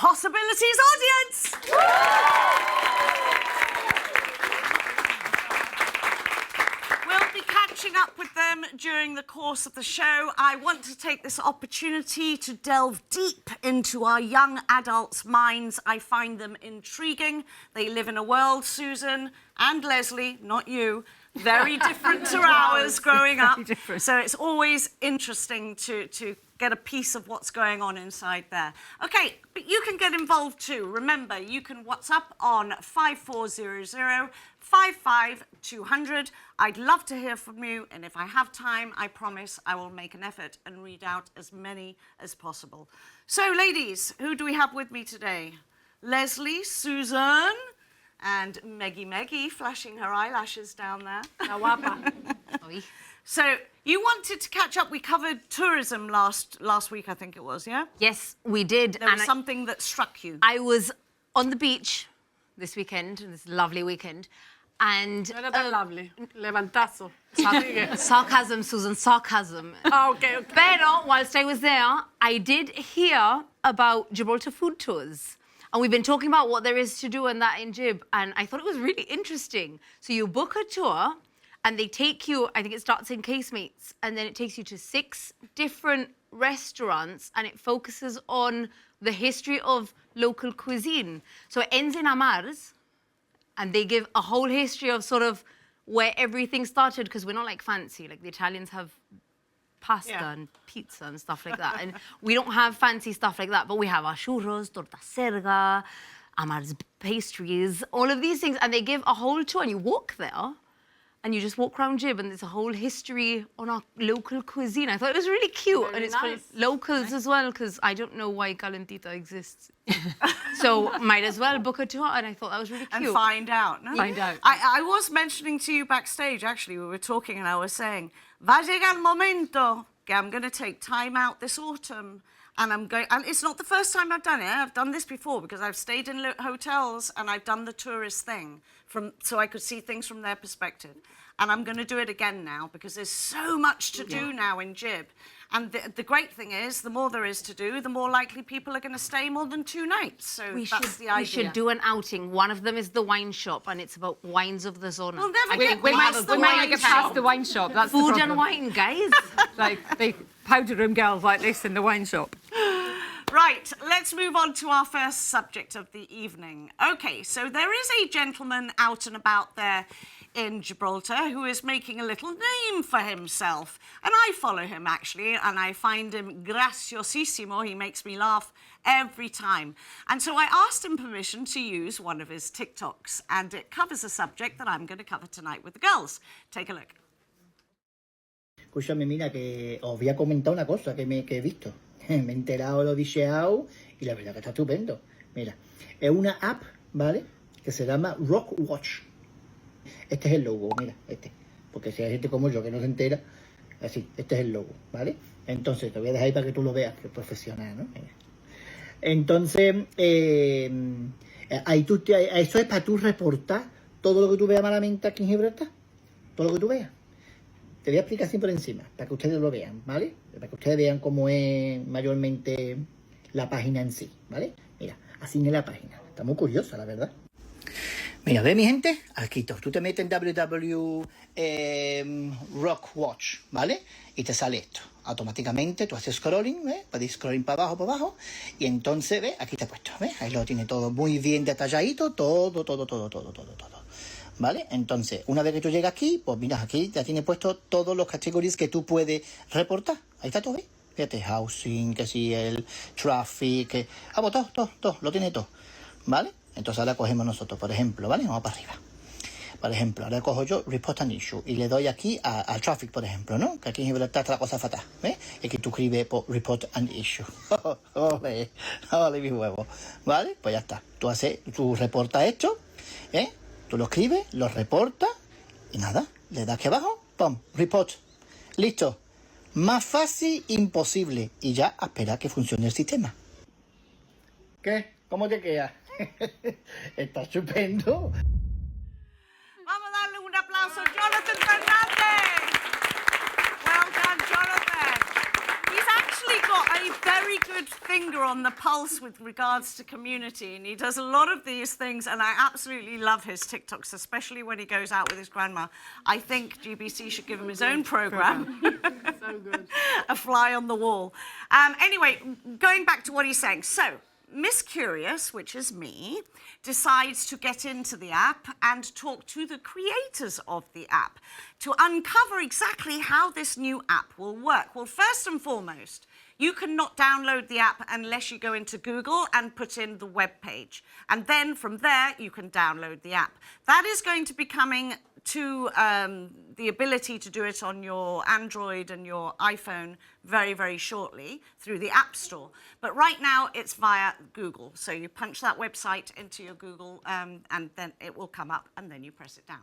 Possibilities audience. We'll be catching up with them during the course of the show. I want to take this opportunity to delve deep into our young adults' minds. I find them intriguing. They live in a world, Susan and Leslie, not you, very different to ours growing up. So it's always interesting to get a piece of what's going on inside there. Okay, but you can get involved too. Remember, you can WhatsApp on 5400 55200. I'd love to hear from you, and if I have time, I promise I will make an effort and read out as many as possible. So, ladies, who do we have with me today? Leslie, Susan, and Meggie flashing her eyelashes down there. So you wanted to catch up. We covered tourism last week, I think it was, yeah? Yes, we did. There was something that struck you. I was on the beach this weekend, this lovely weekend, and... No era tan lovely. Levantazo. Sarcasm, Susan, sarcasm. Oh, okay. Pero, whilst I was there, I did hear about Gibraltar food tours. And we've been talking about what there is to do and that in Gib, and I thought it was really interesting. So you book a tour, and they take you, I think it starts in Casemates, and then it takes you to 6 different restaurants, and it focuses on the history of local cuisine. So it ends in Amars, and they give a whole history of sort of where everything started, because we're not like fancy, like the Italians have pasta and pizza and stuff like that. And we don't have fancy stuff like that, but we have our churros, torta serga, Amar's pastries, all of these things. And they give a whole tour, and you walk there, and you just walk around Gib, and there's a whole history on our local cuisine. I thought it was really cute. Very and it's nice. for locals as well, because I don't know why Calentita exists. So might as well book a tour, and I thought that was really cute. And find out. No? Find out. I was mentioning to you backstage, actually, we were talking, and I was saying, va llegar el momento que I'm going to take time out this autumn, and I'm going, and it's not the first time I've done it. I've done this before, because I've stayed in hotels, and I've done the tourist thing, so I could see things from their perspective. And I'm going to do it again now, because there's so much to do now in Gib. And the great thing is, the more there is to do, the more likely people are going to stay more than 2 nights. So that's the idea. We should do an outing. One of them is the wine shop, and it's about wines of the zona. We'll never get We might past the make wine it past shop. the wine shop. That's Food the and problem. wine, guys. Like the powder room girls like this in the wine shop. Right, let's move on to our first subject of the evening. Okay, so there is a gentleman out and about there in Gibraltar who is making a little name for himself. And I follow him, actually, and I find him graciosissimo. He makes me laugh every time. And so I asked him permission to use one of his TikToks, and it covers a subject that I'm going to cover tonight with the girls. Take a look. Escúchame, mira, que os voy a comentar una cosa que he visto. Me he enterado, lo he dicheado y la verdad que está estupendo. Mira, es una app, ¿vale? Que se llama Rock Watch. Este es el logo, mira, este. Porque si hay gente como yo que no se entera, así, este es el logo, ¿vale? Entonces, te voy a dejar ahí para que tú lo veas, que es profesional, ¿no? Mira. Entonces, ahí eso es para tú reportar todo lo que tú veas malamente aquí en Gibraltar. Todo lo que tú veas. Te voy a explicar así por encima, para que ustedes lo vean, ¿vale? Para que ustedes vean cómo es mayormente la página en sí, ¿vale? Mira, así es la página. Está muy curiosa, la verdad. Mira, ve mi gente, aquí tú te metes en www.rockwatch, ¿vale? Y te sale esto. Automáticamente tú haces scrolling, ¿ves? Puedes scrolling para abajo, y entonces, ¿ves? Aquí te he puesto, ¿ves? Ahí lo tiene todo muy bien detalladito, todo. ¿Vale? Entonces, una vez que tú llegas aquí, pues mira, aquí ya tiene puesto todos los categories que tú puedes reportar. Ahí está todo, ¿ves? Fíjate, housing, que si el traffic, que... pues todo, lo tiene todo, ¿vale? Entonces ahora cogemos nosotros, por ejemplo, ¿vale? Vamos para arriba. Por ejemplo, ahora cojo yo Report an Issue y le doy aquí al traffic, por ejemplo, ¿no? Que aquí en Gibraltar está la cosa fatal, ¿ves? Y aquí tú escribes Report an Issue. Ole, mi huevo. ¿Vale? Pues ya está. Tú reportas esto, ¿eh? Tú lo escribes, lo reportas y nada, le das aquí abajo, ¡pum! Report. Listo. Más fácil imposible. Y ya a esperar que funcione el sistema. ¿Qué? ¿Cómo te queda? Está estupendo. Vamos a darle un aplauso a Jonathan Fernández. Well done, Jonathan. He's actually got a a very good finger on the pulse with regards to community, and he does a lot of these things, and I absolutely love his TikToks, especially when he goes out with his grandma. I think GBC should give him his own program. So good. A fly on the wall. Anyway, going back to what he's saying. So, Miss Curious, which is me, decides to get into the app and talk to the creators of the app to uncover exactly how this new app will work. Well, first and foremost, you cannot download the app unless you go into Google and put in the web page. And then from there, you can download the app. That is going to be coming to the ability to do it on your Android and your iPhone very, very shortly through the App Store. But right now, it's via Google. So you punch that website into your Google and then it will come up and then you press it down.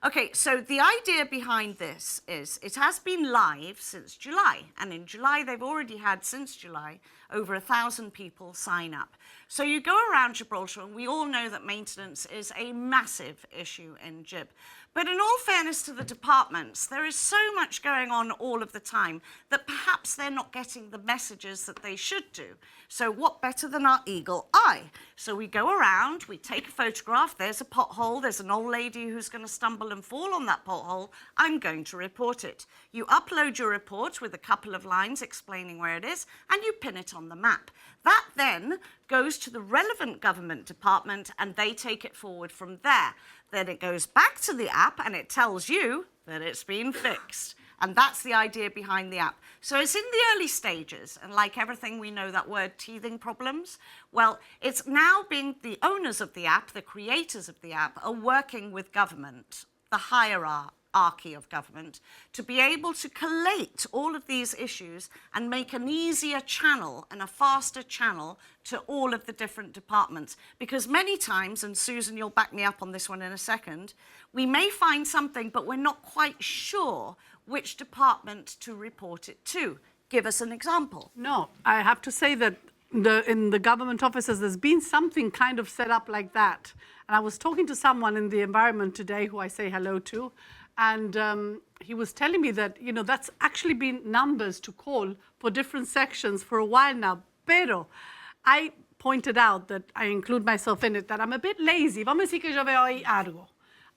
Okay, so the idea behind this is it has been live since July. And in July, they've already had, since July, over 1,000 people sign up. So you go around Gibraltar, and we all know that maintenance is a massive issue in Gib. But in all fairness to the departments, there is so much going on all of the time that perhaps they're not getting the messages that they should do. So what better than our eagle eye? So we go around, we take a photograph, there's a pothole, there's an old lady who's going to stumble and fall on that pothole, I'm going to report it. You upload your report with a couple of lines explaining where it is, and you pin it on the map. That then goes to the relevant government department and they take it forward from there. Then it goes back to the app and it tells you that it's been fixed. And that's the idea behind the app. So it's in the early stages, and like everything, we know that word, teething problems. Well, it's now being the owners of the app, the creators of the app, are working with government, the hierarchy of government, to be able to collate all of these issues and make an easier channel and a faster channel to all of the different departments. Because many times, and Susan, you'll back me up on this one in a second, we may find something, but we're not quite sure which department to report it to. Give us an example. No, I have to say that in the government offices, there's been something kind of set up like that. And I was talking to someone in the environment today who I say hello to, and he was telling me that, you know, that's actually been numbers to call for different sections for a while now. Pero I pointed out that I include myself in it, that I'm a bit lazy. Vamos a decir que yo veo ahí algo.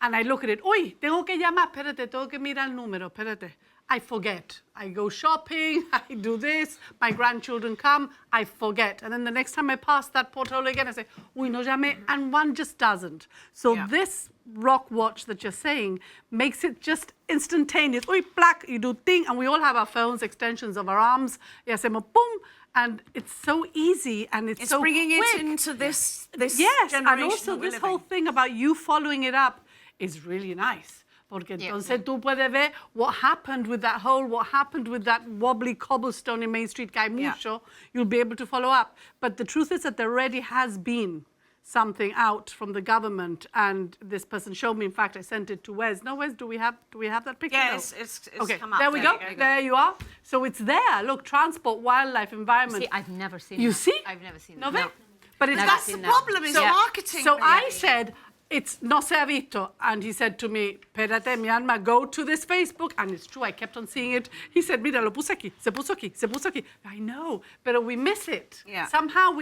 And I look at it, uy, tengo que llamar, espérate, tengo que mirar el número, espérate. I forget. I go shopping, I do this, my grandchildren come, I forget. And then the next time I pass that porthole again, I say, uy, no llamé, and one just doesn't. So this rock watch that you're saying makes it just instantaneous. Uy, plac, you do ting, and we all have our phones, extensions of our arms. Y hacemos boom. And it's so easy and it's so bringing quick. it into this yes, generation and also that we're this whole living. thing about you following it up is really nice. Porque entonces tú puedes ver what happened with that hole, what happened with that wobbly cobblestone in Main Street, que hay mucho, you'll be able to follow up. But the truth is that there already has been something out from the government, and this person showed me, in fact, I sent it to Wes. No, Wes, do we have that picture? Yes, No. it's okay, come up. there we go. There you are. So it's there. Look, transport, wildlife, environment. See, I've never seen You that. see? I've never seen No, that. but it's Never That's seen the that. problem, is marketing. So I really. said, it's no se ha visto. And he said to me, espérate, mi alma, go to this Facebook. And it's true, I kept on seeing it. He said, mira, lo puse aquí, se puso aquí, se puso aquí. I know, but we miss it. Yeah. Somehow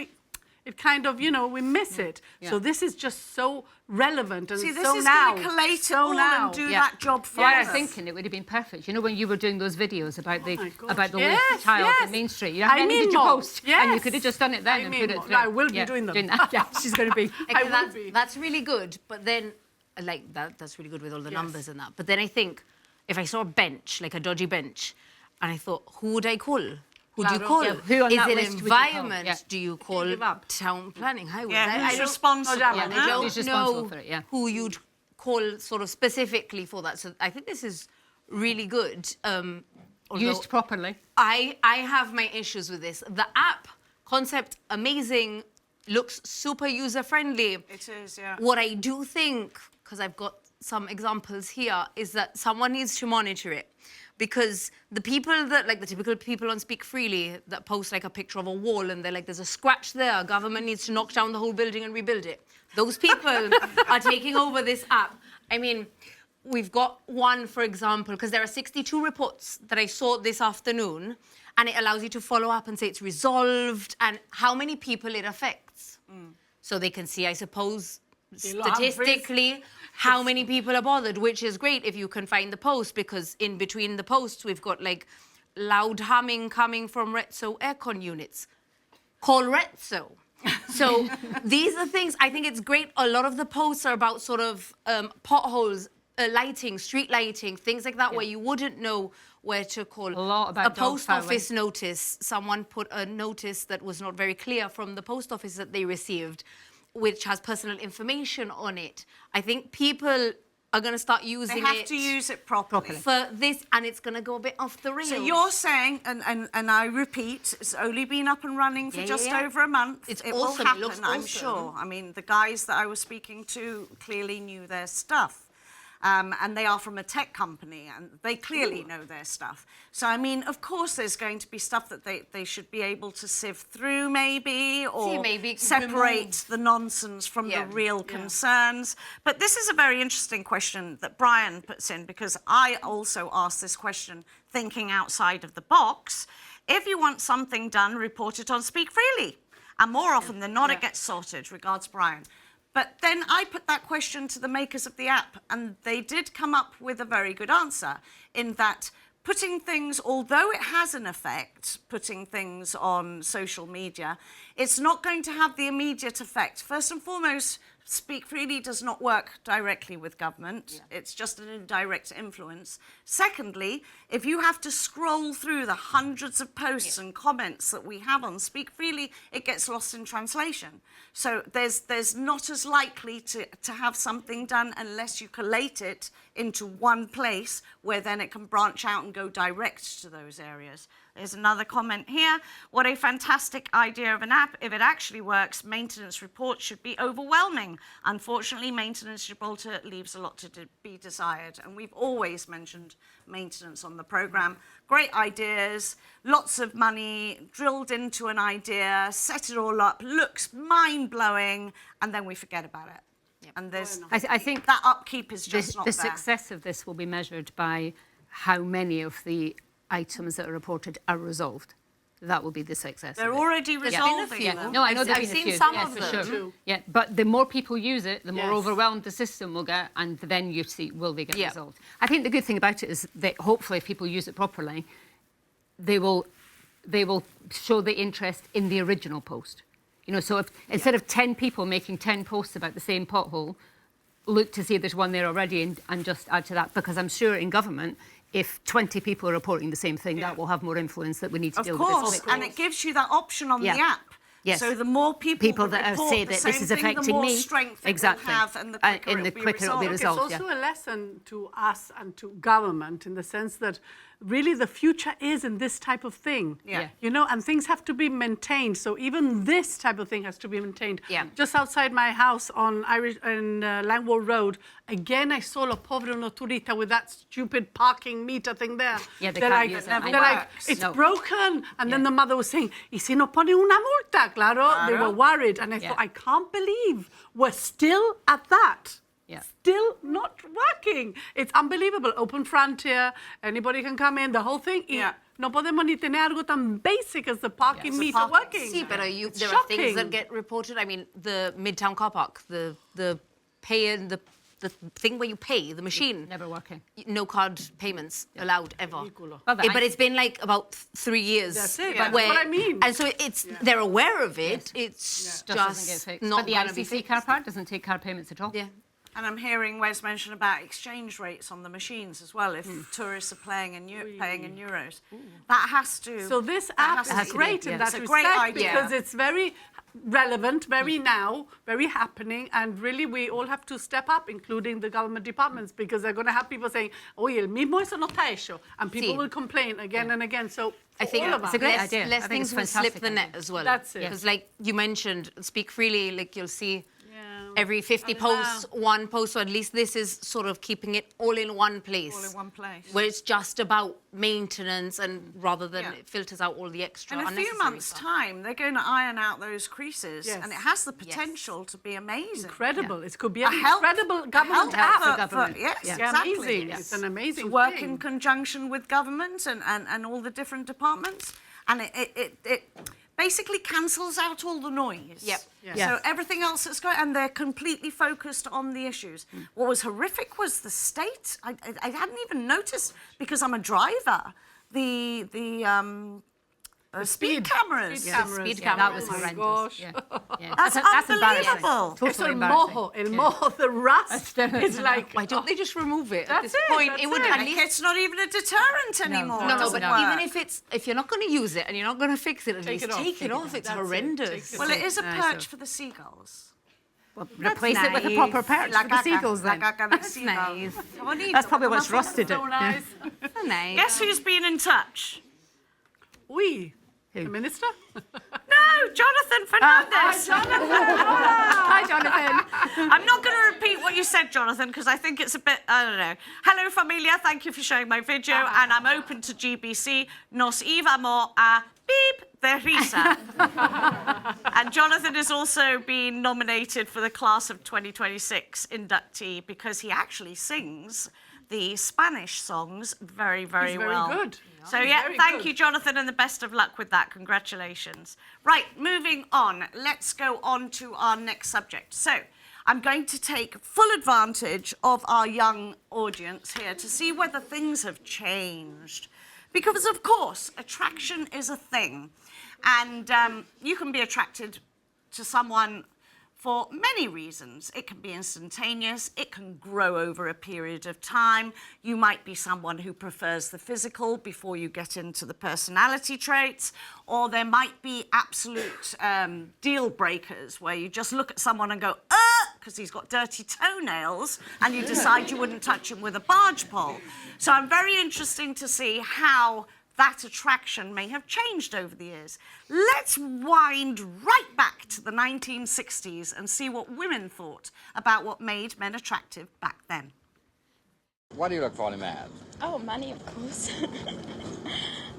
it kind of, we miss it. So this is just so relevant and See, this so is now. going to collate it so all now. and do Yeah. that job for I us. was thinking it would have been perfect. You know, when you were doing those videos about the my gosh. about the Yes, waste child yes. in Main Street, you I know, then mean did you more. post? And you Yes. could have just done it then I and mean put it more. through. I will be doing them. Doing that. Yeah, she's going to be. I Because will be. that's really good. But then, like, that's really good with all the numbers and that. But then I think, if I saw a bench, like a dodgy bench, and I thought, who would I call? Who do you Claro. call? Yeah, Who on is that it list would you environment? call? Yeah. Do you call give up? town planning? Highways? Yeah, I who's don't- responsible? No, Yeah, I they know. don't Who's know responsible for it, yeah. who you'd call sort of specifically for that. So I think this is really good. Although Used properly. I have my issues with this. The app concept, amazing, looks super user-friendly. It is, yeah. What I do think, because I've got some examples here, is that someone needs to monitor it. Because the people that, like the typical people on Speak Freely that post like a picture of a wall and they're like, there's a scratch there, government needs to knock down the whole building and rebuild it. Those people are taking over this app. I mean, we've got one, for example, because there are 62 reports that I saw this afternoon, and it allows you to follow up and say it's resolved and how many people it affects. So they can see, I suppose, statistically, how many people are bothered, which is great if you can find the post, because in between the posts, we've got like loud humming coming from Retso aircon units. Call Retso. So these are things, I think it's great. A lot of the posts are about sort of potholes, lighting, street lighting, things like that, where you wouldn't know where to call. A lot about a dog post fouling. office notice. Someone put a notice that was not very clear from the post office that they received, which has personal information on it. I think people are going to start using They it. have to use it properly. For this, and it's going to go a bit off the rails. So you're saying, and I repeat, it's only been up and running for just yeah. over a month. It's it awesome. will happen, It looks I'm awesome. sure. I mean, the guys that I was speaking to clearly knew their stuff. And they are from a tech company, and they clearly know their stuff. So, I mean, of course, there's going to be stuff that they should be able to sift through, maybe, or maybe separate remove. the nonsense from Yeah. the real concerns. But this is a very interesting question that Brian puts in, because I also asked this question thinking outside of the box. If you want something done, report it on Speak Freely. And more often than not, it gets sorted. Regards, Brian. But then I put that question to the makers of the app, and they did come up with a very good answer, in that putting things, although it has an effect, putting things on social media, it's not going to have the immediate effect. First and foremost, Speak Freely does not work directly with government. It's just an indirect influence. Secondly, if you have to scroll through the hundreds of posts and comments that we have on Speak Freely, it gets lost in translation. So there's not as likely to have something done unless you collate it into one place, where then it can branch out and go direct to those areas. There's another comment here. What a fantastic idea of an app. If it actually works, maintenance reports should be overwhelming. Unfortunately, Maintenance Gibraltar leaves a lot to be desired. And we've always mentioned maintenance on the programme. Great ideas, lots of money drilled into an idea, set it all up, looks mind-blowing, and then we forget about it. And there's I think that upkeep is just not the there. success of this will be measured by how many of the items that are reported are resolved. That will be the success. They're of it. already There's been a resolving few. them. No, I know I've there's been a seen few. some yeah, of for them. Sure. Yeah, but the more people use it, the more Yes. overwhelmed the system will get, and then you see, will they get Yeah. resolved? I think the good thing about it is that hopefully, if people use it properly, they will show the interest in the original post. You know, so if instead of 10 people making 10 posts about the same pothole, look to see if there's one there already and just add to that, because I'm sure in government, if 20 people are reporting the same thing, that will have more influence that we need to Of deal with course, this quickly. and it gives you that option on Yeah. the app. Yes. So the more people that report say the that same this is thing, the affecting more me. strength Exactly. it will have, and the And quicker, the it'll be quicker it'll be resolved. resolved. It's also yeah. a lesson to us and to government, in the sense that really the future is in this type of thing. Yeah. You know, and things have to be maintained. So even this type of thing has to be maintained. Yeah. Just outside my house on Langwall Road, again, I saw La Povera Noturita with that stupid parking meter thing there. Yeah, they They're can't like, use it. they're Never like, works. it's No. broken. And then the mother was saying, ¿y si no pone una multa? Claro. They were worried. And I thought, I can't believe we're still at that. Yeah. Still not working. It's unbelievable. Open frontier, anybody can come in, the whole thing. Y Yeah. no podemos ni tener algo tan basic as the parking meter parking. working. See, but It's there are things shocking. that get reported. I mean, the Midtown car park, the pay and the thing where you pay, the machine. Never working. No card payments allowed ever. Ridicolo. Well, But it's been like about 3 years. That's it. Yeah. That's what I mean. And so they're aware of it. It's Just doesn't get just fixed. not But the going to be ICC fixed. car park doesn't take car payments at all. Yeah. And I'm hearing Wes mention about exchange rates on the machines as well, if tourists are paying in euros. That has to... So this that app has to is be- great in yeah. that It's a respect, great idea. because it's very relevant, very now, very happening, and really we all have to step up, including the government departments, because they're going to have people saying, oye, el mismo eso no está hecho, and people Sí. will complain again and again. So I think all of it's us, a great less, idea. less I think things it's will slip fantastic the net idea. as well. That's it. Because like you mentioned, Speak Freely, like you'll see every 50 posts, one post. So at least this is sort of keeping it all in one place. All in one place. Where it's just about maintenance and rather than Yeah. it filters out all the extra In a few unnecessary months' stuff. time, they're going to iron out those creases, Yes. and it has the potential to be amazing. Incredible. It could be A an help- incredible a government help app. for government. yes, Yeah. Yeah, exactly. amazing. Yes. It's an amazing To work thing. in conjunction with government and all the different departments, and it basically cancels out all the noise. Yep. Yes. So everything else that's going, and they're completely focused on the issues. What was horrific was the state. I hadn't even noticed because I'm a driver. The speed cameras. Speed cameras. speed yeah. camera. That was Oh my horrendous. gosh. Yeah. That's embarrassing. unbelievable. Totally Eso el embarrassing. mojo, el mojo, the rust is like. Why don't they just remove it? At That's this it, point, that's it would it. at Like, least. it's not even a deterrent anymore. No, It no, doesn't but work. even if you're not going to use it and you're not going to fix it, at least it off. take it off. It's That's it. horrendous. Take it Well, it is a No, perch so- for the seagulls. Well, replace it with a nice. proper perch for the seagulls then. That's nice. That's probably what's rusted it. So nice. So nice. Guess who's been in touch? We. Who? The minister? No, Jonathan Fernandez. Hi, Jonathan. I'm not going to repeat what you said, Jonathan, because I think it's a bit, I don't know. Hello, familia. Thank you for showing my video, and I'm open to GBC. Nos íbamos a beep de risa. And Jonathan has also been nominated for the class of 2026 inductee because he actually sings the Spanish songs very, very He's very well. good. So He's yeah, very thank good. you, Jonathan, and the best of luck with that. Congratulations. Right, moving on. Let's go on to our next subject. So I'm going to take full advantage of our young audience here to see whether things have changed. Because, of course, attraction is a thing. And you can be attracted to someone for many reasons. It can be instantaneous, it can grow over a period of time. You might be someone who prefers the physical before you get into the personality traits, or there might be absolute deal breakers where you just look at someone and go, because he's got dirty toenails, and you decide you wouldn't touch him with a barge pole. So I'm very interested to see how that attraction may have changed over the years. Let's wind right back to the 1960s and see what women thought about what made men attractive back then. What do you look for in a man? Oh, money, of course.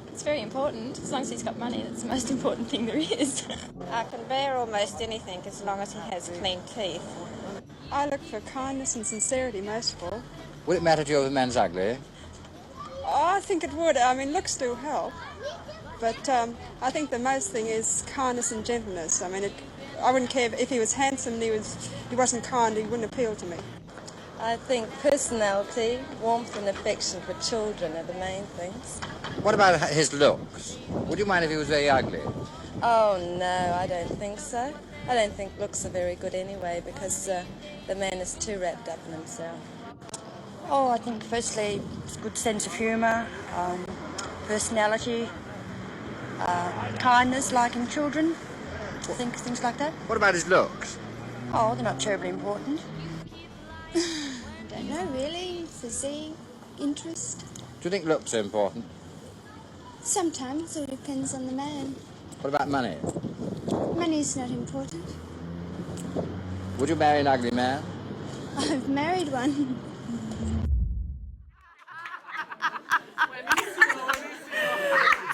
It's very important. As long as he's got money, that's the most important thing there is. I can bear almost anything as long as he has clean teeth. I look for kindness and sincerity most of all. Would it matter to you if a man's ugly? Oh, I think it would. I mean, looks do help. But I think the most thing is kindness and gentleness. I mean, I wouldn't care if he was handsome and he wasn't kind, he wouldn't appeal to me. I think personality, warmth and affection for children are the main things. What about his looks? Would you mind if he was very ugly? Oh no, I don't think so. I don't think looks are very good anyway because the man is too wrapped up in himself. Oh, I think firstly, good sense of humour, personality, kindness, liking children, I think things like that. What about his looks? Oh, they're not terribly important. I don't know really. Physique, interest. Do you think looks are important? Sometimes it depends on the man. What about money? Money's not important. Would you marry an ugly man? I've married one.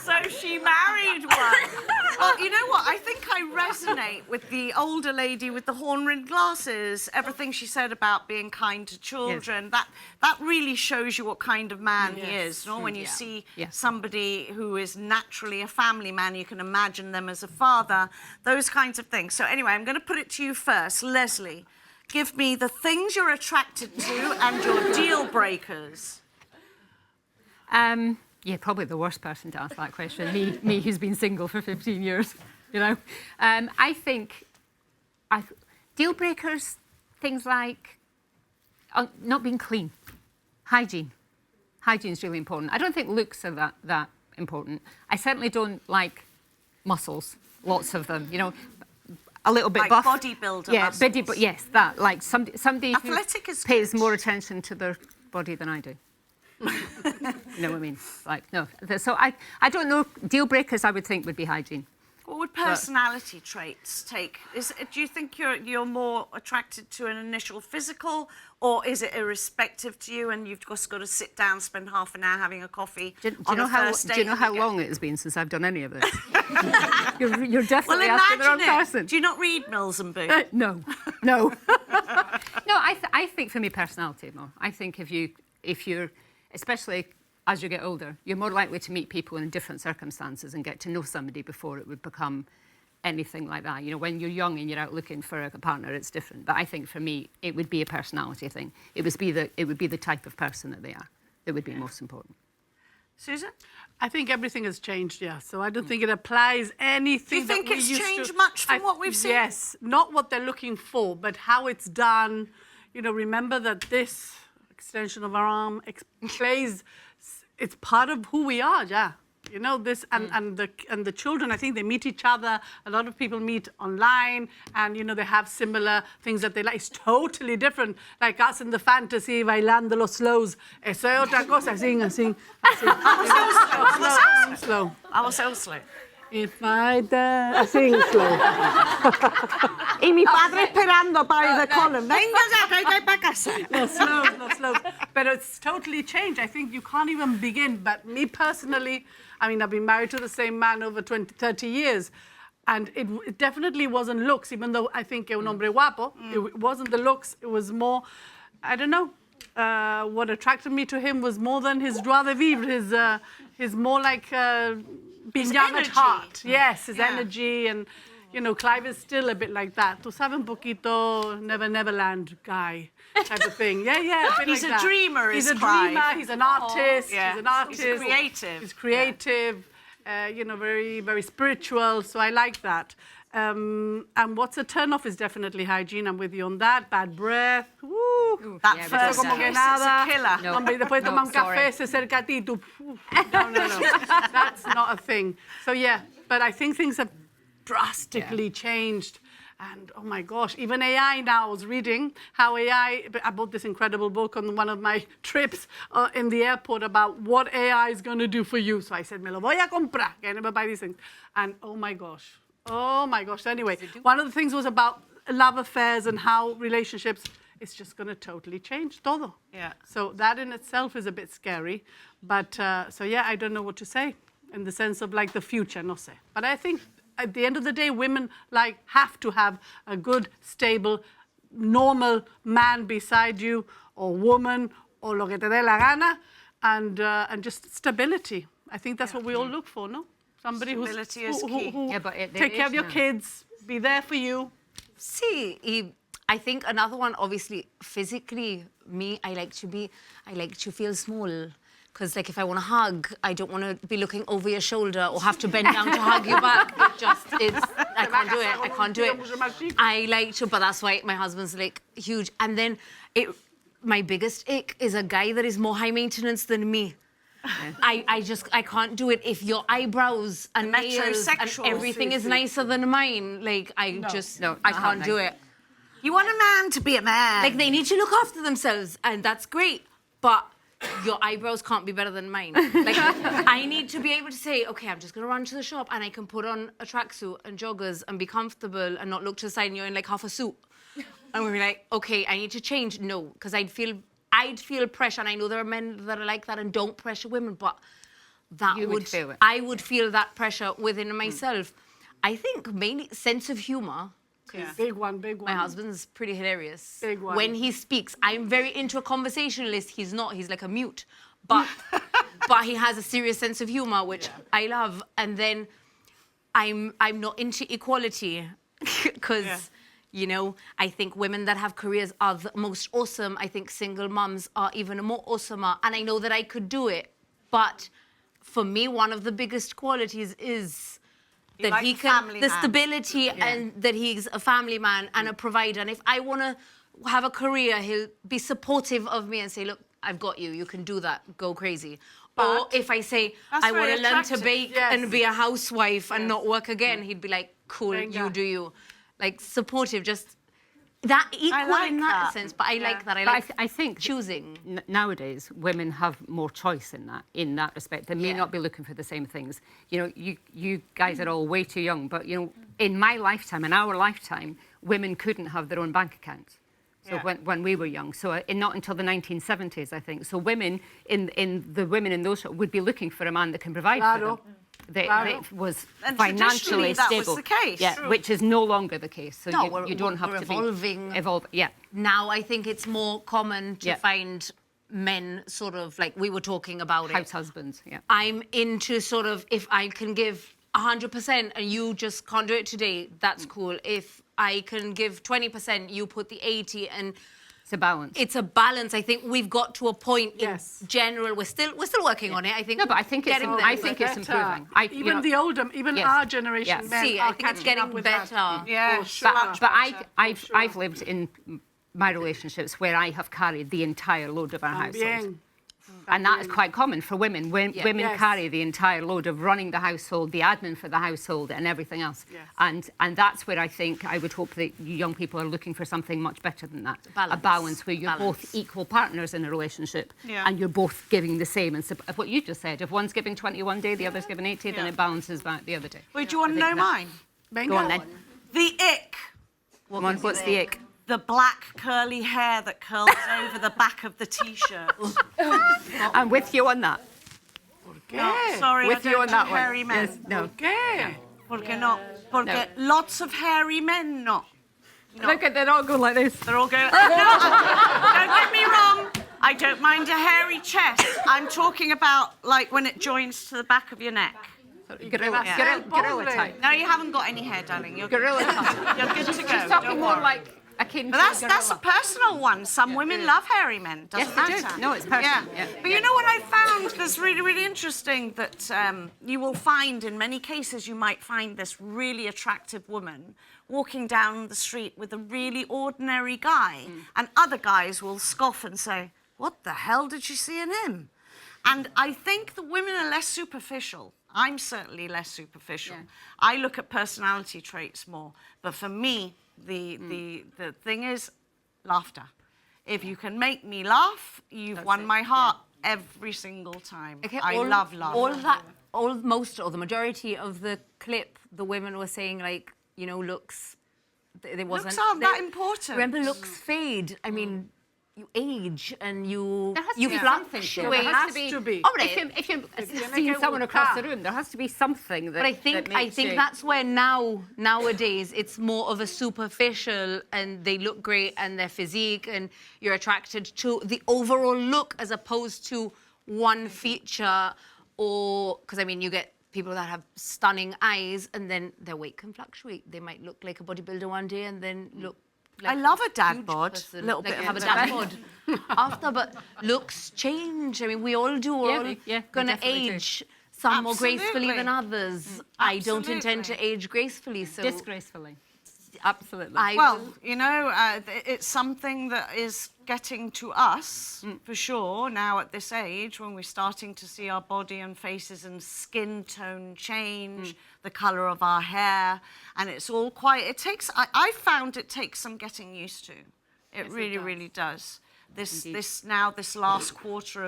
So she married one. Well, you know what? I think I resonate with the older lady with the horn-rimmed glasses. Everything she said about being kind to children. That really shows you what kind of man he is. You know, when you see somebody who is naturally a family man, you can imagine them as a father. Those kinds of things. So anyway, I'm going to put it to you first, Leslie. Give me the things you're attracted to and your deal breakers. Yeah, probably the worst person to ask that question. Me who's been single for 15 years, you know. I think deal breakers, things like not being clean, hygiene. Hygiene is really important. I don't think looks are that important. I certainly don't like muscles, lots of them, you know. A little bit like buff. Bodybuilder yeah, muscles. yes, that. Like somebody Athletic who is pays good. more attention to their body than I do. You know what I mean? Like, no. So I don't know. Deal breakers, I would think, would be hygiene. What would personality traits take? Do you think you're more attracted to an initial physical, or is it irrespective to you and you've just got to sit down, spend half an hour having a coffee on a first date? Do you know how long it has been since I've done any of this? you're definitely well, asking the wrong imagine it. person. Do you not read Mills and Boon? No. No, I think for me, personality more. I think if you're, especially as you get older, you're more likely to meet people in different circumstances and get to know somebody before it would become anything like that. You know, when you're young and you're out looking for a partner, it's different. But I think for me, it would be a personality thing. It would be the type of person that they are that would be most important. Susan? I think everything has changed, yeah. So I don't think it applies anything. Do you think it's changed much from what we've seen? Yes, not what they're looking for, but how it's done. You know, remember that this extension of our arm plays. It's part of who we are, yeah. You know, this and the children, I think they meet each other. A lot of people meet online and, you know, they have similar things that they like. It's totally different. Like us in the fantasy, bailando los slows. Eso es otra cosa. Sing. Slow. I was so slow. If I die, sing slow. Y mi padre esperando para the column. Venga ya, que hay para casa. No slows. But it's totally changed. I think you can't even begin. But me personally, I mean, I've been married to the same man over 20, 30 years. And it definitely wasn't looks, even though I think un hombre guapo. It wasn't the looks. It was more, I don't know. What attracted me to him was more than his joie de vivre, his more like being young at heart. Yes, his energy. And, you know, Clive is still a bit like that. Tú sabes un poquito Neverland guy type of thing. Yeah, a bit He's like a that. dreamer, He's is a dreamer. Clive. He's an artist. Yeah. He's an artist. He's creative. He's creative. You know, very, very spiritual. So I like that. And what's a turn-off is definitely hygiene. I'm with you on that. Bad breath. Woo. That Eso como que kiss is nada. a killer. No. Hombre, después toma un café, se acerca a ti y tú... No. That's not a thing. So, yeah, but I think things have drastically changed. And, oh, my gosh, even AI now, I was reading how AI... I bought this incredible book on one of my trips in the airport about what AI is going to do for you. So I said, me lo voy a comprar. I never buy these things. And, oh, my gosh. Anyway, one of the things was about love affairs and how relationships... It's just going to totally change todo. Yeah. So that in itself is a bit scary. But, so yeah, I don't know what to say in the sense of like the future, no sé. But I think at the end of the day, women like have to have a good, stable, normal man beside you or woman or lo que te dé la gana and just stability. I think that's what we all look for, no? Somebody Stability is key. who Yeah, but take care of your kids, be there for you. See, I think another one, obviously, physically, I like to feel small. Because, like, if I want to hug, I don't want to be looking over your shoulder or have to bend down to hug you back. I can't do it. I like to, but that's why my husband's, like, huge. And then my biggest ick is a guy that is more high maintenance than me. I can't do it if your eyebrows and nails and everything is nicer than mine. Like, I can't do it. You want a man to be a man. Like, they need to look after themselves, and that's great. But your eyebrows can't be better than mine. Like, I need to be able to say, okay, I'm just going to run to the shop and I can put on a tracksuit and joggers and be comfortable and not look to the side and you're in, like, half a suit. And we're like, okay, I need to change. No, because I'd feel pressure, and I know there are men that are like that and don't pressure women, but I would feel that pressure within myself. I think mainly sense of humour. Yeah. Big one. My husband's pretty hilarious. Big one. When he speaks, I'm very into a conversationalist. He's not. He's like a mute. But he has a serious sense of humour, which I love. And then I'm not into equality because, you know, I think women that have careers are the most awesome. I think single mums are even more awesomer. And I know that I could do it. But for me, one of the biggest qualities is... that he can, the stability and that he's a family man and a provider. And if I want to have a career, he'll be supportive of me and say, look, I've got you. You can do that. Go crazy. Or if I say, I want to learn to bake and be a housewife and not work again, he'd be like, cool, you do you. Like, supportive, just that equal like in that that. sense, but I like that. I But like I think choosing. Nowadays, women have more choice in that respect. They may Yeah. not be looking for the same things. You know, you guys are all way too young, but, you know, in my lifetime, in our lifetime, women couldn't have their own bank account. So when we were young, so not until the 1970s, I think. So women the women in those would be looking for a man that can provide for them. That was And financially traditionally that stable. was the case. Yeah, True. which is no longer the case. So No, you don't have we're to evolving. evolve. Yeah. Now I think it's more common to Yeah. find men sort of like we were talking about House it. husbands. Yeah. I'm into sort of if I can give 100% and you just can't do it today, that's cool. If I can give 20%, you put the 80 and It's a balance. it's a balance. I think we've got to a point Yes. in general. We're still working on it. I think. No, but I think it's getting there. I think it's improving. Even Yes. our generation Yes. men See, are I think it's catching up getting with better. that. Yeah, For sure. But I've lived in my relationships where I have carried the entire load of our household. Bien. And that is quite common for women. Women Yes. carry the entire load of running the household, the admin for the household, and everything else. Yes. And that's where I think I would hope that you young people are looking for something much better than that. Balance. A balance where you're Balance. both equal partners in a relationship, Yeah. and you're both giving the same. And what you just said, if one's giving 20 one day, the other's giving 80, then Yeah. it balances that the other day. Wait, do you want to I know think that- mine? Venga. Go on then. The ick. Come on, what's the ick? The black curly hair that curls over the back of the T-shirt. I'm with you on that. No, sorry, With I you don't on do that one. hairy men. Yes, no. ¿Qué? Porque no. Porque lots of hairy men, no. Look at, they're all going like this. They're all going. Don't get me wrong. I don't mind a hairy chest. I'm talking about like when it joins to the back of your neck. Gorilla type. No, you haven't got any hair, darling. You're Gorilla type. You're good to go. She's talking Don't more worry. like akin But to that's a personal one. Some women love hairy men. Doesn't Yes, they do. matter. No, it's personal. Yeah. But you know what I found that's really, really interesting that you will find in many cases you might find this really attractive woman walking down the street with a really ordinary guy and other guys will scoff and say, what the hell did you see in him? And I think the women are less superficial. I'm certainly less superficial. Yeah. I look at personality traits more. But for me, the thing is laughter. If you can make me laugh, you've won my heart every single time. Okay, I love laughter. Most or the majority of the clip, the women were saying like, you know, looks. There wasn't. Looks aren't that important. Remember, looks fade. I mean, you age and you There has to you be something. fluctuate. There has to be. Oh, If you're seeing someone across the room, there has to be something that. But I think that's where nowadays it's more of a superficial and they look great and their physique and you're attracted to the overall look as opposed to one feature or because I mean you get people that have stunning eyes and then their weight can fluctuate. They might look like a bodybuilder one day and then look like I love a dad huge bod. person. Little Like bit have a of dad a- bod after, but looks change. I mean, we all do. We're all gonna definitely do. age. Some more gracefully Absolutely. than others. I don't intend to Absolutely. age gracefully, so Disgracefully. Absolutely. Well, you know, it's something that is getting to us, for sure, now at this age, when we're starting to see our body and faces and skin tone change, the colour of our hair, and it's all quite, I found it takes some getting used to. It really, really does. This last quarter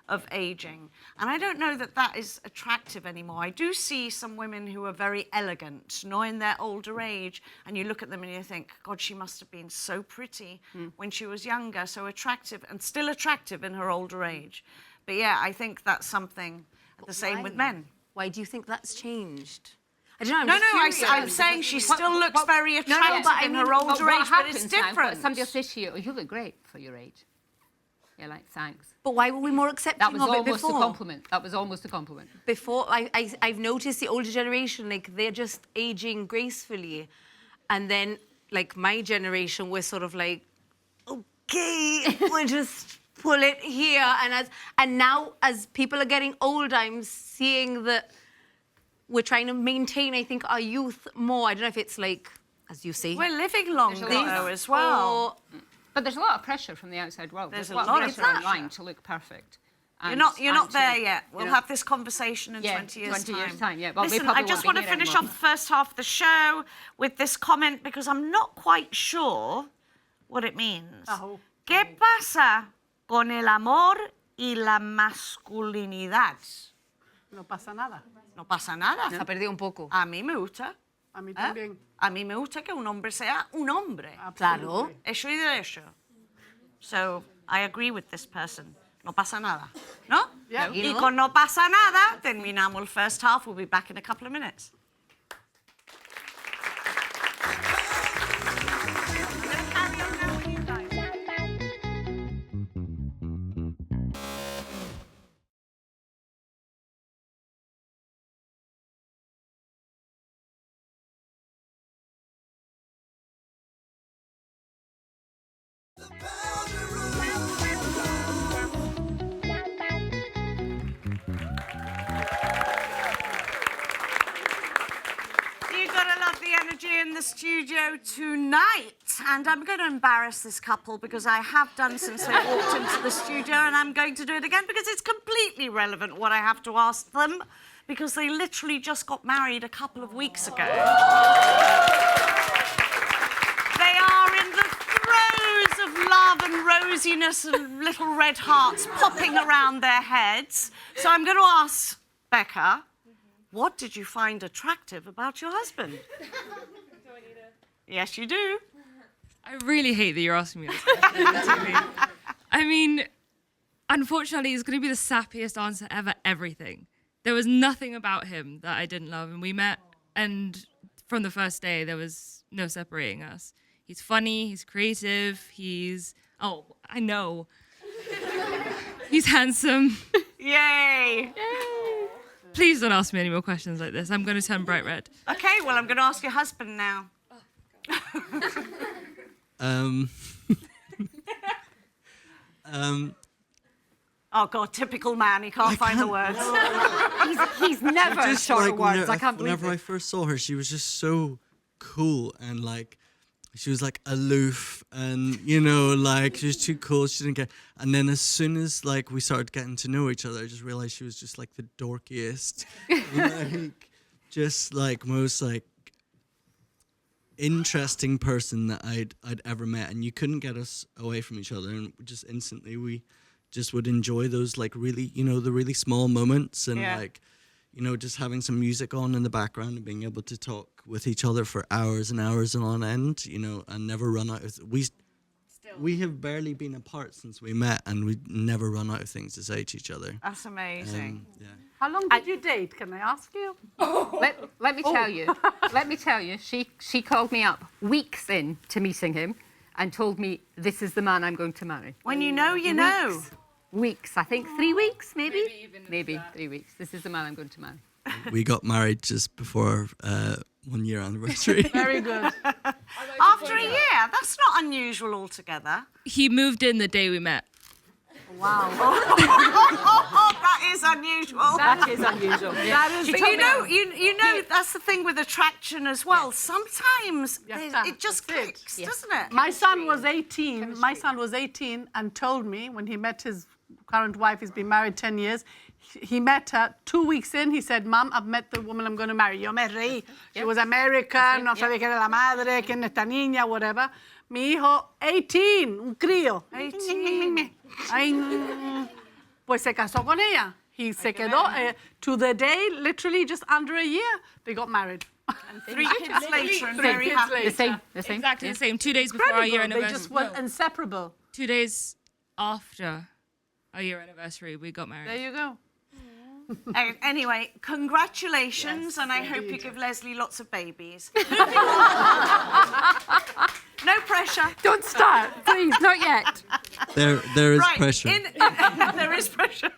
of aging. And I don't know that that is attractive anymore. I do see some women who are very elegant, in their older age, and you look at them and you think, God, she must have been so pretty when she was younger, so attractive, and still attractive in her older age. But yeah, I think that's something, the same with men. Why do you think that's changed? I don't know. I'm saying she still looks very attractive in her older age, but it's different. Somebody will say to you, oh, you look great for your age. You're like, thanks. But why were we more accepting That was of it almost before? a compliment. That was almost a compliment. Before, I've noticed the older generation, like, they're just aging gracefully. And then, like, my generation, we're sort of like, okay, we'll just pull it here. And now, as people are getting older, I'm seeing that we're trying to maintain, I think, our youth more. I don't know if it's like, as you say. We're living longer, though, as well. But there's a lot of pressure from the outside world. There's a lot lot of of pressure pressure. online to look perfect. You're not there yet. We'll have this conversation in 20 years' 20 years' time, yeah. Well, we Listen, probably I just won't want be to here finish anymore. off the first half of the show with this comment because I'm not quite sure what it means. Oh. ¿Qué pasa con el amor y la masculinidad? No pasa nada. No pasa nada. Se ha perdido un poco. A mí me gusta. A mí también. A mí me gusta que un hombre sea un hombre. Claro. Hecho y derecho. So, I agree with this person. No pasa nada. ¿No? Yeah. Y con no pasa nada, terminamos el first half. We'll be back in a couple of minutes. You gotta love the energy in the studio tonight. And I'm going to embarrass this couple because I have done since they walked into the studio, and I'm going to do it again because it's completely relevant what I have to ask them, because they literally just got married a couple of weeks ago. They are in the throes of love and rosiness and little red hearts popping around their heads. So I'm going to ask Becca, what did you find attractive about your husband? Yes, you do. I really hate that you're asking me this question. I mean, unfortunately, it's going to be the sappiest answer ever, everything. There was nothing about him that I didn't love, and we met, and from the first day, there was no separating us. He's funny, he's creative, oh, I know. He's handsome. Yay! Please don't ask me any more questions like this. I'm going to turn bright red. Okay, well, I'm going to ask your husband now. Oh, God, typical man. He can't find the words. He's never short of words. I can't believe Whenever I first saw her, she was just so cool and like, she was like aloof and, you know, like she was too cool. She didn't get. And then as soon as like we started getting to know each other, I just realized she was just like the dorkiest, like just like most like interesting person that I'd ever met. And you couldn't get us away from each other, and just instantly we just would enjoy those like really, you know, the really small moments and like, you know, just having some music on in the background and being able to talk with each other for hours and hours and on end, you know, and never run out of... We have barely been apart since we met, and we never run out of things to say to each other. That's amazing. Yeah. How long did you date? Can I ask you? Let me tell you. Let me tell you. She called me up weeks in to meeting him and told me, this is the man I'm going to marry. When you know, you know. Weeks. I think 3 weeks, maybe? Maybe 3 weeks. This is the man I'm going to marry. We got married just before 1 year anniversary. Very good. After a year, that's not unusual altogether. He moved in the day we met. Wow. That is unusual. That is unusual. Yeah. That is But you know, that's the thing with attraction as well. Sometimes it just clicks, doesn't it? My son was 18. My son was 18 and told me when he met his current wife, he's been married 10 years. He met her 2 weeks in. He said, Mom, I've met the woman I'm going to marry. Yo me reí. She was American, no sabía que era la madre, quién es esta niña, whatever. Mi hijo, 18, un crío. 18. Ay, pues se casó con ella. He se quedó to the day, literally just under a year, they got married. And 3 kids later and very happy. The same. Exactly the same. 2 days before our year anniversary. They just were inseparable. 2 days after our year anniversary, we got married. There you go. Anyway, congratulations, and I hope you give Leslie lots of babies. No pressure. Don't start, please, not yet. There is pressure. There is pressure.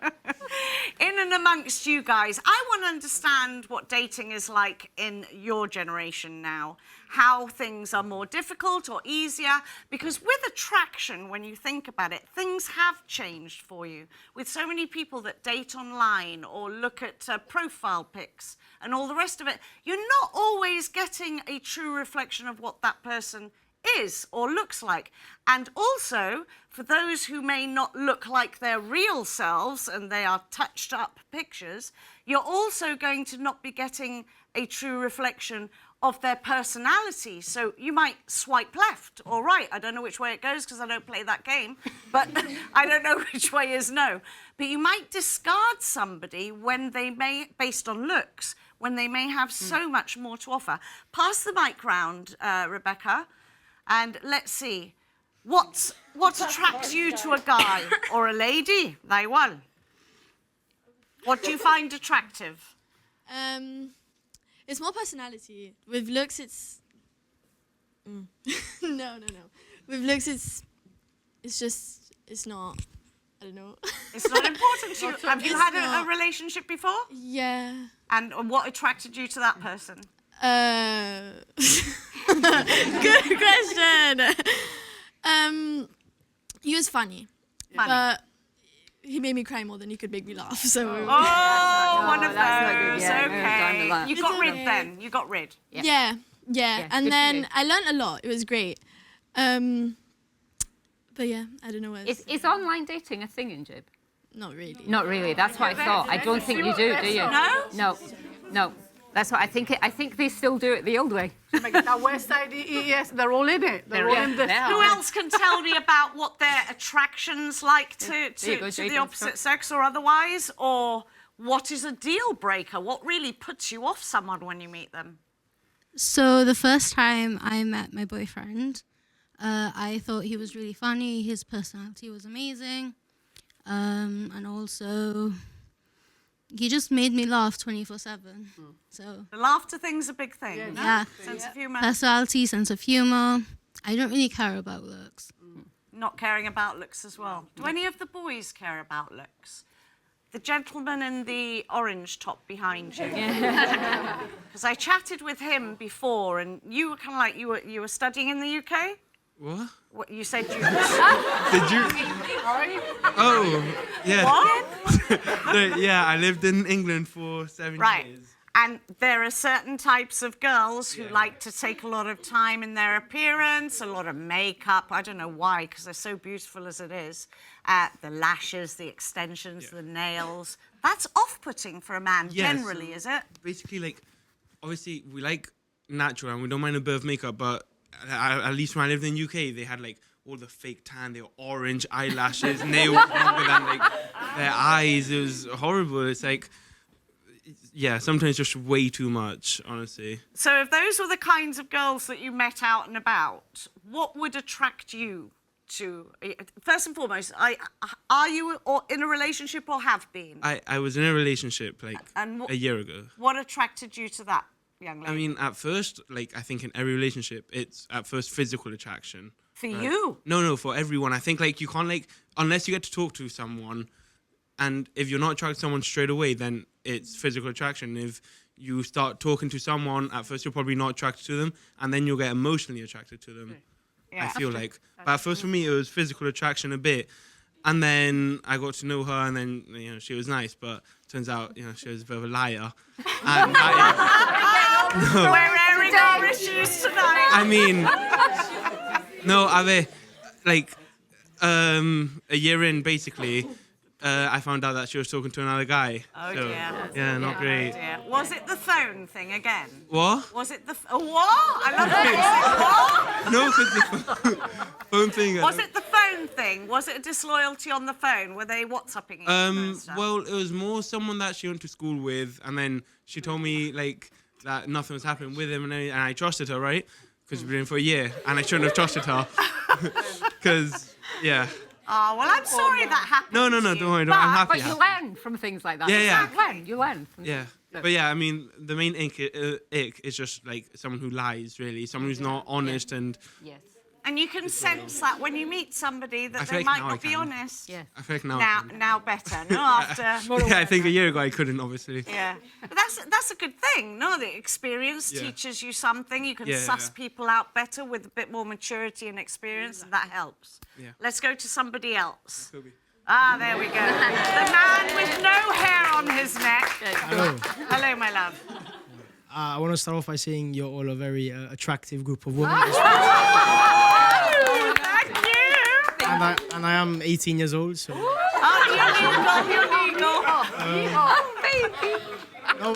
In and amongst you guys, I want to understand what dating is like in your generation now. How things are more difficult or easier. Because with attraction, when you think about it, things have changed for you. With so many people that date online or look at profile pics and all the rest of it, you're not always getting a true reflection of what that person is or looks like. And also, for those who may not look like their real selves and they are touched up pictures, you're also going to not be getting a true reflection of their personality. So you might swipe left or right. I don't know which way it goes because I don't play that game, but I don't know which way is no. But you might discard somebody when they may, based on looks, when they may have so much more to offer. Pass the mic round, Rebecca, and let's see. What attracts you to a guy or a lady? Da igual. What do you find attractive? It's more personality. With looks, it's no. With looks, it's not. I don't know. It's not important to you. Have you had a relationship before? Yeah. And what attracted you to that person? Good question. He was funny. But he made me cry more than he could make me laugh. So. One of those. Yeah, okay. You got rid then. You got rid. Yeah. And then I learned a lot. It was great. But yeah, I don't know what. Is online dating a thing in Jib? Not really. Not really. That's what I thought. I don't think you do you? No. That's what I think. I think they still do it the old way. That West Side EES, they're all in it. They're all in this. Who else can tell me about what their attractions like to the opposite sex or otherwise? Or what is a deal breaker? What really puts you off someone when you meet them? So the first time I met my boyfriend, I thought he was really funny. His personality was amazing. And also, he just made me laugh 24/7. So the laughter thing's a big thing. Yeah. Sense of humour. Personality, sense of humour. I don't really care about looks. Not caring about looks as well. Do any of the boys care about looks? The gentleman in the orange top behind you. Because I chatted with him before, and you were kind of like you were studying in the UK. What? You said you. Did you? Oh, yeah. What? Yeah, I lived in England for 7 years. And there are certain types of girls who like to take a lot of time in their appearance, a lot of makeup. I don't know why, because they're so beautiful as it is. The lashes, the extensions, the nails. That's off-putting for a man, generally, is it? Basically, like, obviously, we like natural and we don't mind a bit of makeup, but at least when I lived in the UK, they had, like, all the fake tan, the orange eyelashes, nails longer than, like, their eyes. It was horrible. It's like... Yeah, sometimes just way too much, honestly. So if those were the kinds of girls that you met out and about, what would attract you to... First and foremost, are you in a relationship or have been? I was in a relationship, like, a year ago. What attracted you to that young lady? I mean, at first, like, I think in every relationship, it's at first physical attraction. For you? No, for everyone. I think, like, you can't, like, unless you get to talk to someone, and if you're not attracted to someone straight away, then it's physical attraction. If you start talking to someone, at first you're probably not attracted to them, and then you'll get emotionally attracted to them. Yeah. I feel like. But at first for me, it was physical attraction a bit. And then I got to know her, and then, you know, she was nice, but turns out, you know, she was a bit of a liar. And We're airing our issues tonight. I mean, no, like, a year in, basically, I found out that she was talking to another guy. Oh, so, dear. Yeah, not great. Oh, dear. Was it the phone thing again? What? Was it the... what? I love that. No, because the phone thing. Was it the phone thing? Was it a disloyalty on the phone? Were they WhatsApping each other and stuff? Well, it was more someone that she went to school with, and then she told me, like, that nothing was happening with him, and I trusted her, right? Because we've been in for a year, and I shouldn't have trusted her. Because, yeah. Oh, well, I'm sorry that happened. No, don't worry. I'm happy. But you learn from things like that. Yeah. You learn. Yeah. But yeah, I mean, the main ick is just like someone who lies, really. Someone who's not honest and... Yes. And you can sense that when you meet somebody that they like might now not I be can. honest. Yeah. I feel like now I can. Now better. No, after... Yeah, I think a year ago I couldn't, obviously. Yeah. But that's a good thing. No, the experience teaches you something. You can suss people out better with a bit more maturity and experience, and that helps. Yeah. Let's go to somebody else. Ah, there we go. The man with no hair on his neck. Hello. Hello, my love. I want to start off by saying you're all a very attractive group of women. Thank you. And I am 18 years old, so... Oh, you're legal. No,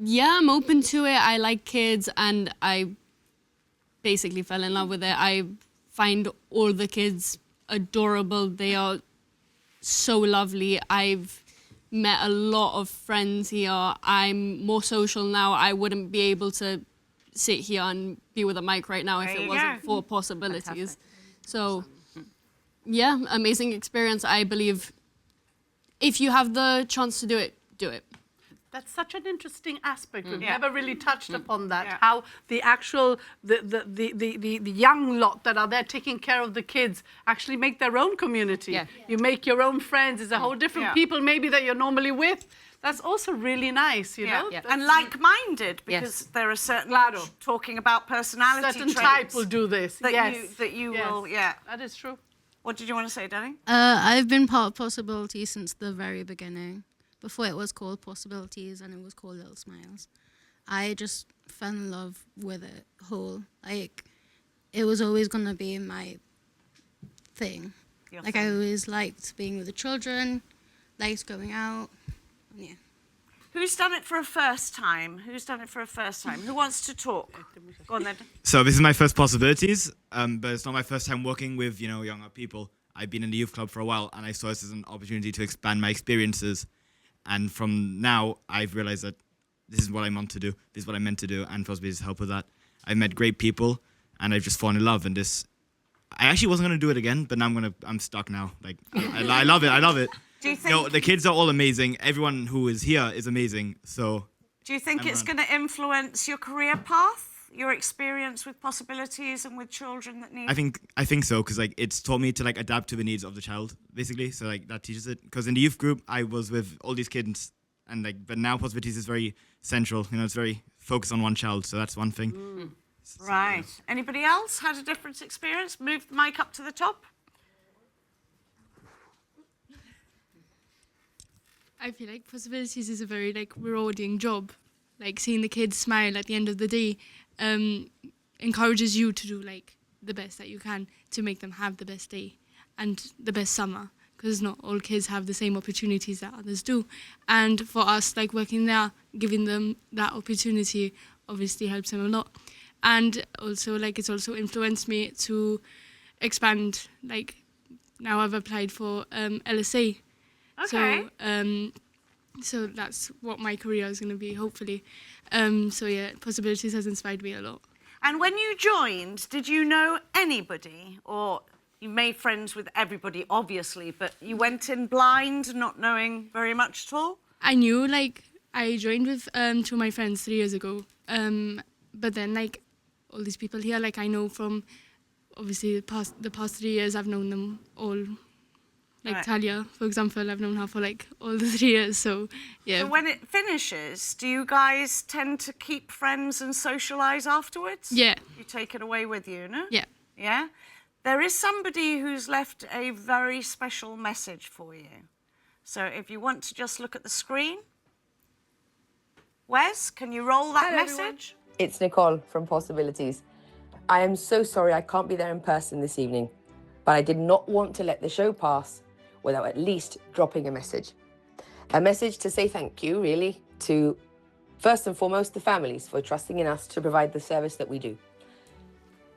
yeah, I'm open to it. I like kids, and I basically fell in love with it. I find all the kids adorable. They are so lovely. I've met a lot of friends here. I'm more social now. I wouldn't be able to sit here and be with a mic right now if There it you wasn't go. for possibilities. So, yeah, amazing experience. I believe if you have the chance to do it, do it. That's such an interesting aspect. We've Yeah. never really touched upon that. How the actual the young lot that are there taking care of the kids actually make their own community. Yeah. You make your own friends. It's a whole different Yeah. people maybe that you're normally with. That's also really nice, you know. And like-minded, because there are certain talking about personality certain traits type will do this. that yes. you Yes. will. Yeah, that is true. What did you want to say, Danny? I've been part of Possibility since the very beginning. Before it was called Possibilities and it was called Little Smiles. I just fell in love with it whole. Like, it was always going to be my thing. Your Like, thing. I always liked being with the children, liked going out. Yeah. Who's done it for a first time? Who's done it for a first time? Who wants to talk? Go on then. So this is my first Possibilities, but it's not my first time working with, younger people. I've been in the youth club for a while, and I saw this as an opportunity to expand my experiences. And from now, I've realized that this is what I want to do. This is what I meant to do, and Possibilities help with that. I've met great people, and I've just fallen in love. And this, I actually wasn't gonna do it again, but now I'm stuck now. Like I love it. I love it. Do you think? The kids are all amazing. Everyone who is here is amazing. So. Do you think it's going to influence your career path? Your experience with Possibilities and with children that need. I think so, because it's taught me to adapt to the needs of the child, basically. So that teaches it. Because in the youth group, I was with all these kids, and but now Possibilities is very central. It's very focused on one child. So that's one thing. Right. Anybody else had a different experience? Move the mic up to the top. I feel like Possibilities is a very rewarding job. Seeing the kids smile at the end of the day encourages you to do the best that you can to make them have the best day and the best summer, because not all kids have the same opportunities that others do. And for us, working there, giving them that opportunity obviously helps them a lot. And also, it's also influenced me to expand. Now I've applied for LSA. Okay. So that's what my career is going to be, hopefully. So yeah, Possibilities has inspired me a lot. And when you joined, did you know anybody, or you made friends with everybody, obviously, but you went in blind, not knowing very much at all? I knew, I joined with two of my friends 3 years ago. But then, all these people here, I know from, obviously, the past 3 years, I've known them all. Right. Talia, for example, I've known her for all the 3 years, so yeah. So when it finishes, do you guys tend to keep friends and socialise afterwards? Yeah. You take it away with you, no? Yeah. Yeah? There is somebody who's left a very special message for you. So if you want to just look at the screen. Wes, can you roll that message? It's Nicole from Possibilities. I am so sorry I can't be there in person this evening, but I did not want to let the show pass without at least dropping a message. A message to say thank you, really, to, first and foremost, the families for trusting in us to provide the service that we do.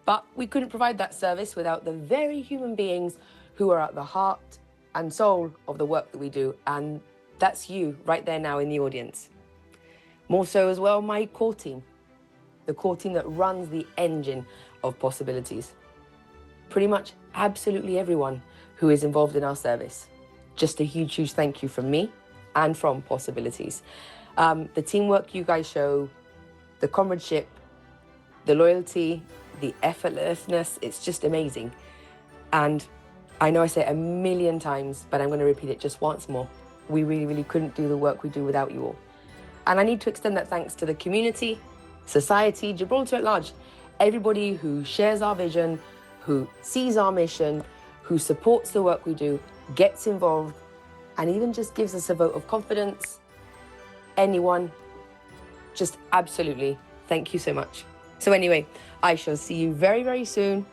But we couldn't provide that service without the very human beings who are at the heart and soul of the work that we do, and that's you right there now in the audience. More so as well, my core team, the core team that runs the engine of Possibilities. Pretty much absolutely everyone who is involved in our service. Just a huge, huge thank you from me and from Possibilities. The teamwork you guys show, the comradeship, the loyalty, the effortlessness, it's just amazing. And I know I say it a million times, but I'm going to repeat it just once more. We really, really couldn't do the work we do without you all. And I need to extend that thanks to the community, society, Gibraltar at large, everybody who shares our vision, who sees our mission, who supports the work we do, gets involved, and even just gives us a vote of confidence. Anyone, just absolutely, thank you so much. So anyway, I shall see you very, very soon.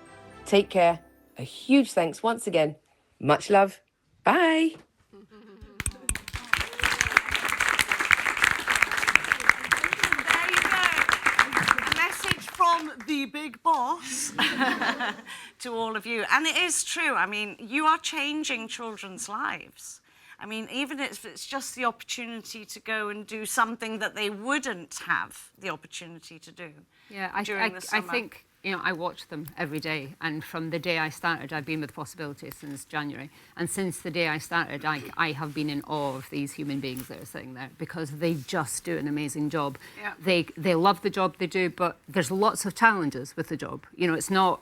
Take care. A huge thanks once again. Much love. Bye. the big boss to all of you. And it is true. I mean, you are changing children's lives. I mean, even if it's just the opportunity to go and do something that they wouldn't have the opportunity to do. Yeah, during the summer. I think, you know, I watch them every day. And from the day I started, I've been with Possibilities since January. And since the day I started, I have been in awe of these human beings that are sitting there because they just do an amazing job. Yeah. They love the job they do, but there's lots of challenges with the job. You know, it's not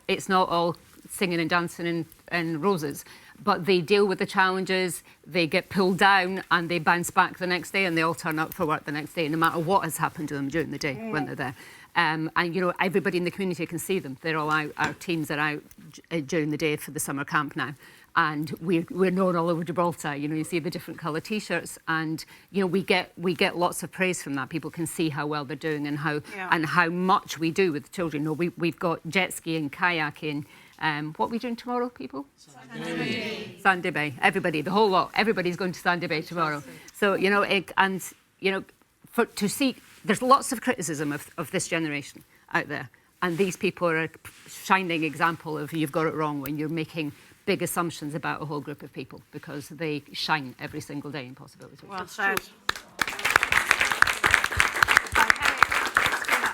all singing and dancing and roses. But they deal with the challenges, they get pulled down and they bounce back the next day and they all turn up for work the next day, no matter what has happened to them during the day when they're there. And, you know, everybody in the community can see them. They're all out, our teams are out during the day for the summer camp now. And we're known all over Gibraltar. You know, you see the different colour T-shirts and, you know, we get lots of praise from that. People can see how well they're doing and how much we do with the children. You know, we've got jet skiing, kayaking. What are we doing tomorrow, people? Sandy Bay. Everybody, the whole lot. Everybody's going to Sandy Bay tomorrow. So, you know, to see, there's lots of criticism of this generation out there. And these people are a shining example of you've got it wrong when you're making big assumptions about a whole group of people because they shine every single day in Possibilities. Well said.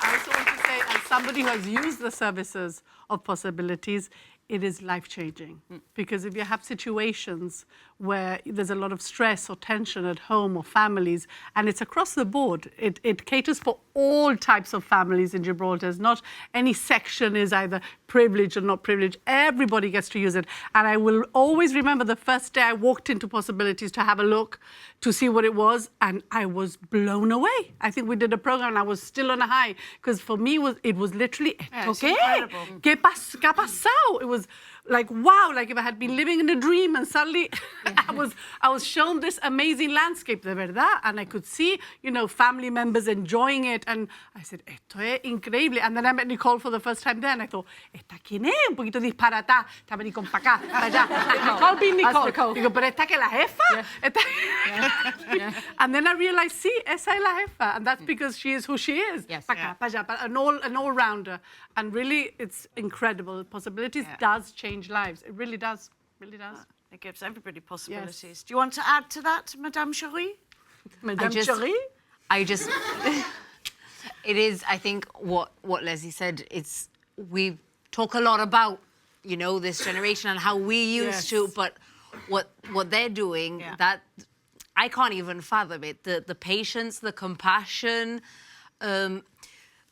I also want to say, as somebody who has used the services of Possibilities, it is life-changing. Because if you have situations where there's a lot of stress or tension at home or families, and it's across the board, it caters for all types of families in Gibraltar. It's not any section is either privileged or not privileged. Everybody gets to use it. And I will always remember the first day I walked into Possibilities to have a look, to see what it was, and I was blown away. I think we did a program and I was still on a high, because for me, it was literally, it's incredible. ¿Qué ha pasado? It was like, wow, like if I had been living in a dream and suddenly I was shown this amazing landscape, de verdad, and I could see, you know, family members enjoying it, and I said, esto es increíble. And then I met Nicole for the first time there, and I thought, ¿esta quién es? Un poquito disparata, estaba ni con pa' acá, pa' allá. Nicole being Nicole. Digo, pero esta que la jefa. And then I realized, sí, esa es la jefa, and that's because she is who she is. Yes. Pa' acá, pa' allá, an all-rounder. And really, it's incredible. Possibilities does change lives. It really does. Really does. It gives everybody possibilities. Yes. Do you want to add to that, Madame Cherie? Madame Cherie? It is, I think, what Leslie said. We talk a lot about, you know, this generation and how we used to, but what they're doing, that I can't even fathom it. The patience, the compassion, the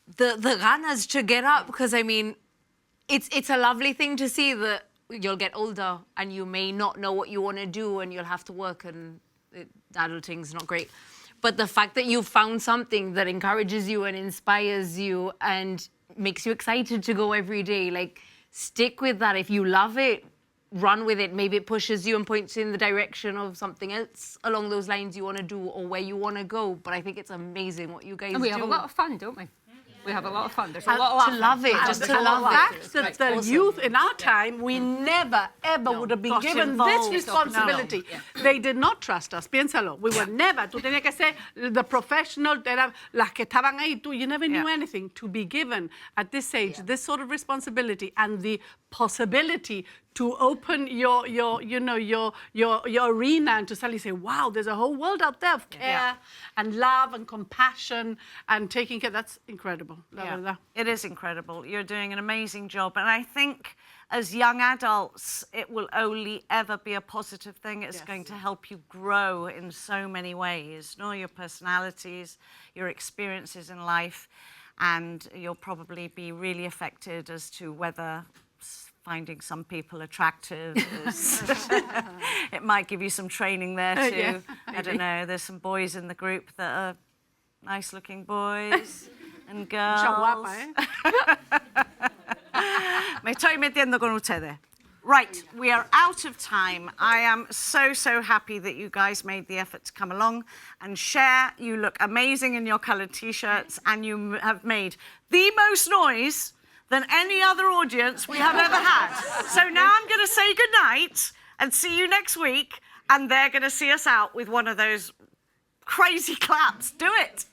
ganas to get up, because I mean, it's a lovely thing to see that you'll get older and you may not know what you want to do and you'll have to work and adulting's not great. But the fact that you found something that encourages you and inspires you and makes you excited to go every day, like, stick with that. If you love it, run with it. Maybe it pushes you and points you in the direction of something else along those lines you want to do or where you want to go. But I think it's amazing what you guys do. And we have a lot of fun, don't we? We have a lot of fun. There's a lot to love it, just to love it. The fact that the youth in our time, we never, ever would have been given this responsibility. They did not trust us. Piénsalo. We were never. Tú tenías que ser the professional. Eran las que estaban ahí. You never knew anything. To be given at this age this sort of responsibility and the possibility to open your arena and to suddenly say, wow, there's a whole world out there of care and love and compassion and taking care. That's incredible. It is incredible. You're doing an amazing job. And I think as young adults, it will only ever be a positive thing. It's going to help you grow in so many ways. Know your personalities, your experiences in life, and you'll probably be really affected as to whether finding some people attractive it might give you some training there too. I don't know, there's some boys in the group that are nice looking boys and girls. Me estoy metiendo con ustedes. Right, we are out of time. I am so happy that you guys made the effort to come along and share. You look amazing in your coloured T-shirts and you have made the most noise than any other audience we have ever had. So now I'm going to say goodnight and see you next week, and they're going to see us out with one of those crazy claps. Do it.